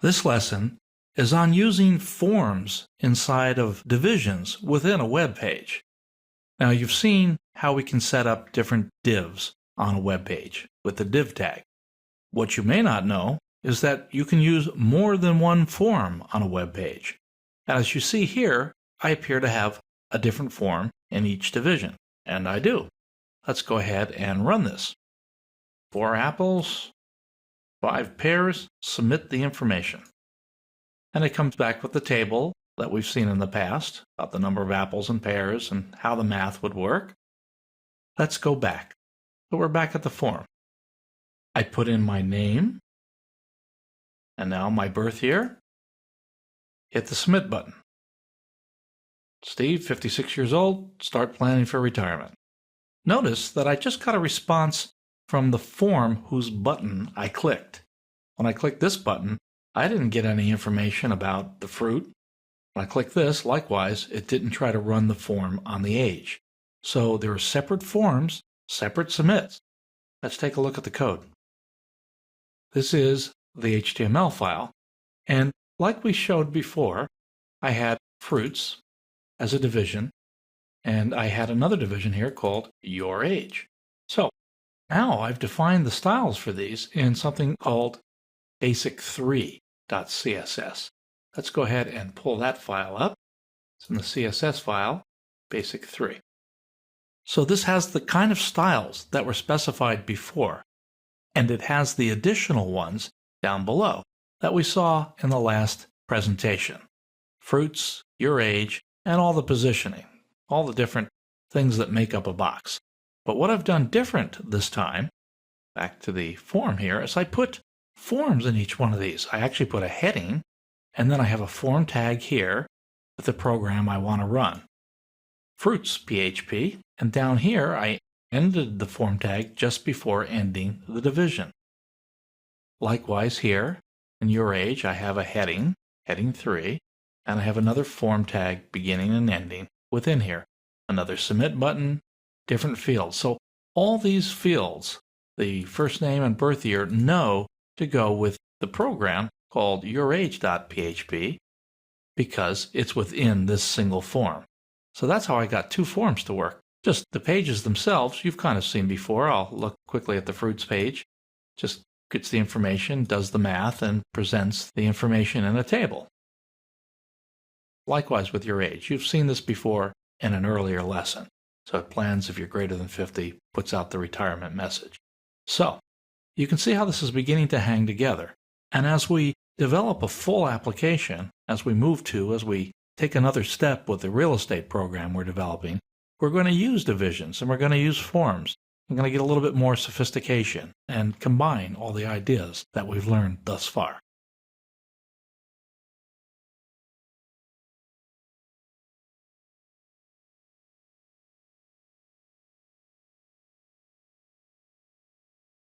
This lesson is on using forms inside of divisions within a web page. Now you've seen how we can set up different divs on a web page with the div tag. What you may not know is that you can use more than one form on a web page. As you see here, I appear to have a different form in each division, and I do. Let's go ahead and run this. 4 apples, 5 pears, submit the information. And it comes back with the table that we've seen in the past about the number of apples and pears and how the math would work. Let's go back. So we're back at the form. I put in my name and now my birth year. Hit the submit button. Steve, 56 years old, start planning for retirement. Notice that I just got a response from the form whose button I clicked. When I clicked this button, I didn't get any information about the fruit. When I clicked this, likewise, it didn't try to run the form on the age. So there are separate forms, separate submits. Let's take a look at the code. This is the HTML file, and like we showed before, I had fruits as a division, and I had another division here called your age. So now I've defined the styles for these in something called basic3.css. Let's go ahead and pull that file up. It's in the CSS file, basic3. So this has the kind of styles that were specified before, and it has the additional ones down below that we saw in the last presentation. Fruits, your age, and all the positioning, all the different things that make up a box. But what I've done different this time, back to the form here, is I put forms in each one of these. I actually put a heading, and then I have a form tag here with the program I want to run. Fruits PHP, and down here I ended the form tag just before ending the division. Likewise here, in your age, I have a heading, heading 3, and I have another form tag beginning and ending within here. Another submit button, different fields. So all these fields, the first name and birth year, know to go with the program called yourage.php because it's within this single form. So that's how I got 2 forms to work. Just the pages themselves, you've kind of seen before. I'll look quickly at the fruits page. Just gets the information, does the math, and presents the information in a table. Likewise with your age. You've seen this before in an earlier lesson. So it plans if you're greater than 50, puts out the retirement message. So you can see how this is beginning to hang together. And as we develop a full application, as we take another step with the real estate program we're developing, we're going to use divisions and we're going to use forms. We're going to get a little bit more sophistication and combine all the ideas that we've learned thus far.